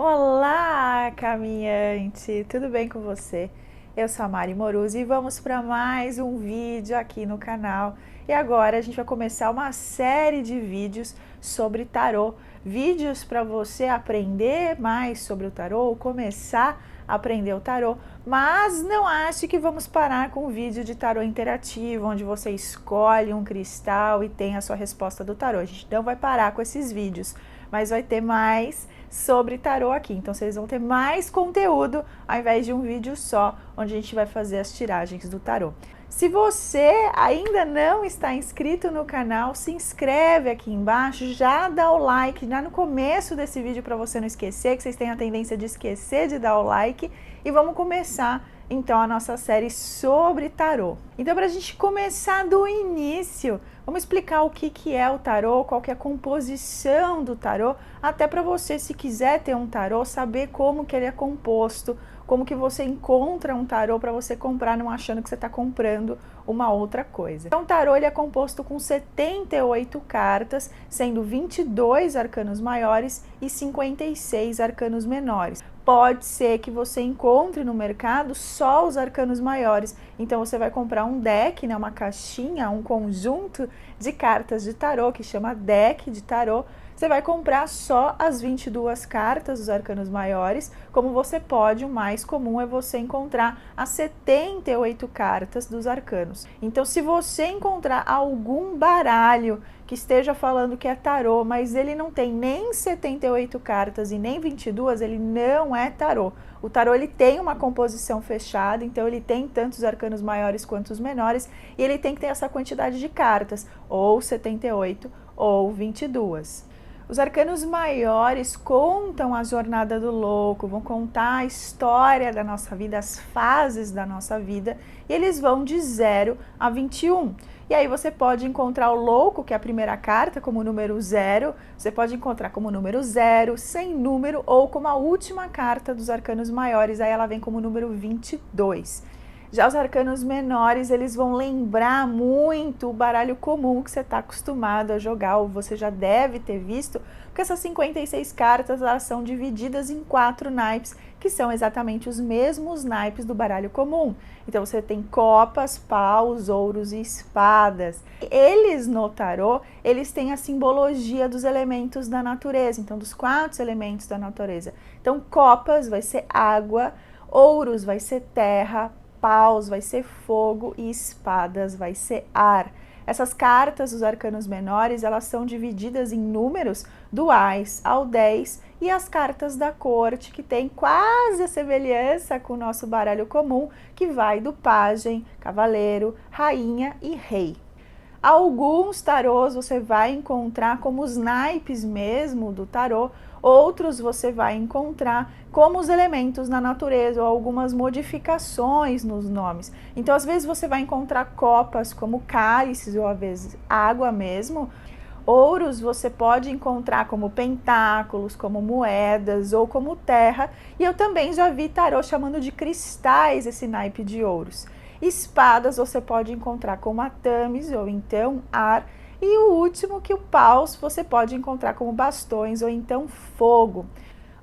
Olá, caminhante! Tudo bem com você? Eu sou a Mari Moruzzi e vamos para mais um vídeo aqui no canal. E agora a gente vai começar uma série de vídeos sobre tarô. Vídeos para você aprender mais sobre o tarô, ou começar a aprender o tarô. Mas não ache que vamos parar com o vídeo de tarô interativo, onde você escolhe um cristal e tem a sua resposta do tarô. A gente não vai parar com esses vídeos, mas vai ter mais sobre tarô aqui. Então vocês vão ter mais conteúdo ao invés de um vídeo só, onde a gente vai fazer as tiragens do tarô. Se você ainda não está inscrito no canal, se inscreve aqui embaixo, já dá o like já no começo desse vídeo para você não esquecer, que vocês têm a tendência de esquecer de dar o like. E vamos começar então a nossa série sobre tarô. Então, para a gente começar do início, vamos explicar o que é o tarô, qual que é a composição do tarô, até para você, se quiser ter um tarô, saber como que ele é composto, como que você encontra um tarô para você comprar, não achando que você está comprando uma outra coisa. Então, o tarô ele é composto com 78 cartas, sendo 22 arcanos maiores e 56 arcanos menores. Pode ser que você encontre no mercado só os arcanos maiores, então você vai comprar um deck, né, uma caixinha, um conjunto de cartas de tarô, que chama deck de tarô. Você vai comprar só as 22 cartas dos arcanos maiores, como você pode, o mais comum é você encontrar as 78 cartas dos arcanos. Então, se você encontrar algum baralho que esteja falando que é tarô, mas ele não tem nem 78 cartas e nem 22, ele não é tarô. O tarô ele tem uma composição fechada, então ele tem tanto os arcanos maiores quanto os menores, e ele tem que ter essa quantidade de cartas, ou 78 ou 22. Os arcanos maiores contam a jornada do louco, vão contar a história da nossa vida, as fases da nossa vida, e eles vão de 0 a 21. E aí você pode encontrar o louco, que é a primeira carta, como número 0, você pode encontrar como número 0, sem número, ou como a última carta dos arcanos maiores, aí ela vem como número 22. Já os arcanos menores, eles vão lembrar muito o baralho comum que você está acostumado a jogar, ou você já deve ter visto, porque essas 56 cartas, elas são divididas em 4 naipes, que são exatamente os mesmos naipes do baralho comum. Então você tem copas, paus, ouros e espadas. Eles no tarô, eles têm a simbologia dos elementos da natureza, então dos 4 elementos da natureza. Então copas vai ser água, ouros vai ser terra, paus vai ser fogo e espadas vai ser ar. Essas cartas dos arcanos menores, elas são divididas em números do Ás ao 10 e as cartas da corte, que tem quase a semelhança com o nosso baralho comum, que vai do pajem, cavaleiro, rainha e rei. Alguns tarôs você vai encontrar como os naipes mesmo do tarô, outros você vai encontrar como os elementos na natureza ou algumas modificações nos nomes. Então, às vezes você vai encontrar copas como cálices ou às vezes água mesmo. Ouros você pode encontrar como pentáculos, como moedas ou como terra. E eu também já vi tarô chamando de cristais esse naipe de ouros. Espadas você pode encontrar como atames ou então ar. E o último, que o paus, você pode encontrar como bastões ou então fogo.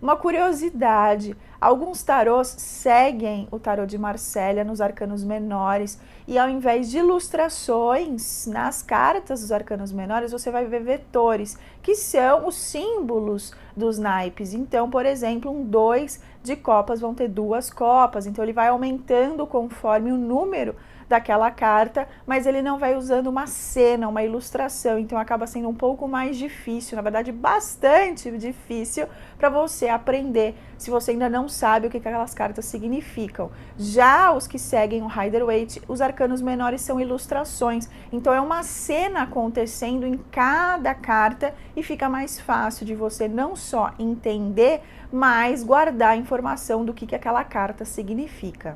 Uma curiosidade, alguns tarôs seguem o tarô de Marsella nos arcanos menores, e ao invés de ilustrações nas cartas dos arcanos menores, você vai ver vetores, que são os símbolos dos naipes. Então, por exemplo, um 2 de copas vão ter 2 copas, então ele vai aumentando conforme o número daquela carta, mas ele não vai usando uma cena, uma ilustração, então acaba sendo um pouco mais difícil, na verdade bastante difícil para você aprender, se você ainda não sabe o que aquelas cartas significam. Já os que seguem o Rider-Waite, os arcanos menores são ilustrações, então é uma cena acontecendo em cada carta e fica mais fácil de você não só entender, mas guardar a informação do que aquela carta significa.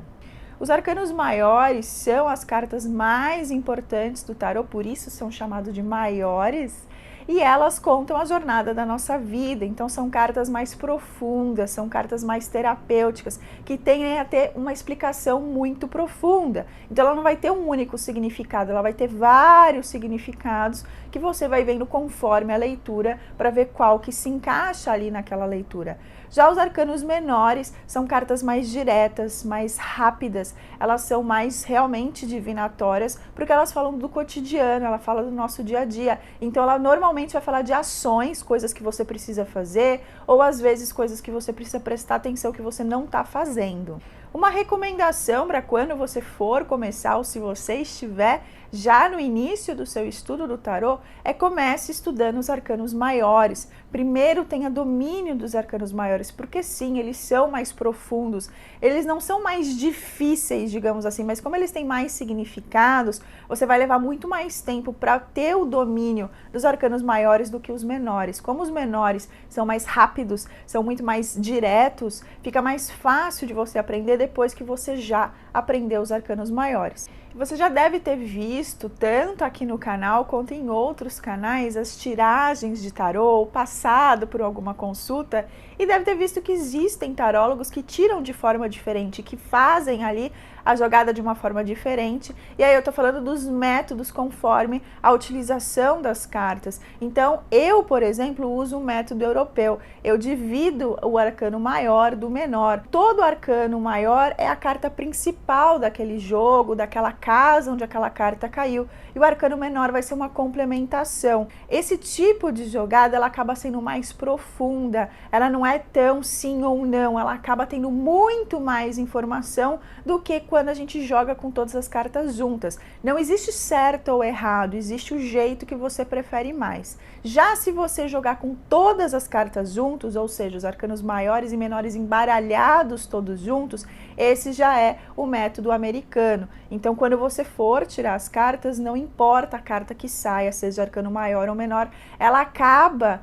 Os arcanos maiores são as cartas mais importantes do tarô, por isso são chamados de maiores, e elas contam a jornada da nossa vida. Então são cartas mais profundas, são cartas mais terapêuticas, que tendem a ter uma explicação muito profunda. Então ela não vai ter um único significado, ela vai ter vários significados que você vai vendo conforme a leitura para ver qual que se encaixa ali naquela leitura. Já os arcanos menores são cartas mais diretas, mais rápidas, elas são mais realmente divinatórias, porque elas falam do cotidiano, ela fala do nosso dia a dia. Então ela normalmente vai falar de ações, coisas que você precisa fazer, ou às vezes coisas que você precisa prestar atenção que você não está fazendo. Uma recomendação para quando você for começar, ou se você estiver já no início do seu estudo do tarô, é comece estudando os arcanos maiores. Primeiro tenha domínio dos arcanos maiores, porque sim, eles são mais profundos, eles não são mais difíceis, digamos assim, mas como eles têm mais significados, você vai levar muito mais tempo para ter o domínio dos arcanos maiores do que os menores. Como os menores são mais rápidos, são muito mais diretos, fica mais fácil de você aprender depois que você já aprendeu os arcanos maiores. Você já deve ter visto, tanto aqui no canal quanto em outros canais, as tiragens de tarô, passado por alguma consulta, e deve ter visto que existem tarólogos que tiram de forma diferente, que fazem ali a jogada de uma forma diferente. E aí eu tô falando dos métodos conforme a utilização das cartas. Então, eu, por exemplo, uso o método europeu. Eu divido o arcano maior do menor. Todo arcano maior é a carta principal daquele jogo, daquela casa onde aquela carta caiu. E o arcano menor vai ser uma complementação. Esse tipo de jogada, ela acaba sendo mais profunda. Ela não é tão sim ou não. Ela acaba tendo muito mais informação do que quando a gente joga com todas as cartas juntas. Não existe certo ou errado, existe o jeito que você prefere mais. Já se você jogar com todas as cartas juntos, ou seja, os arcanos maiores e menores embaralhados todos juntos, esse já é o método americano. Então, quando você for tirar as cartas, não importa a carta que saia, seja arcano maior ou menor, ela acaba,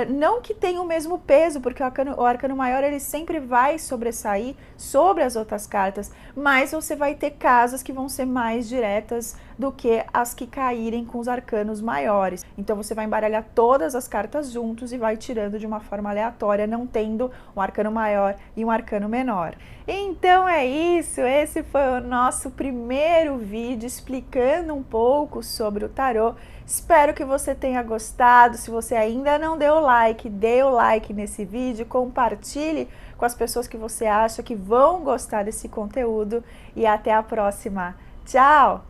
não que tenha o mesmo peso, porque o arcano maior ele sempre vai sobressair sobre as outras cartas, mas você vai ter casas que vão ser mais diretas do que as que caírem com os arcanos maiores. Então você vai embaralhar todas as cartas juntos e vai tirando de uma forma aleatória, não tendo um arcano maior e um arcano menor. Então é isso, esse foi o nosso primeiro vídeo explicando um pouco sobre o tarô. Espero que você tenha gostado. Se você ainda não deu like, dê o like nesse vídeo, compartilhe com as pessoas que você acha que vão gostar desse conteúdo e até a próxima. Tchau!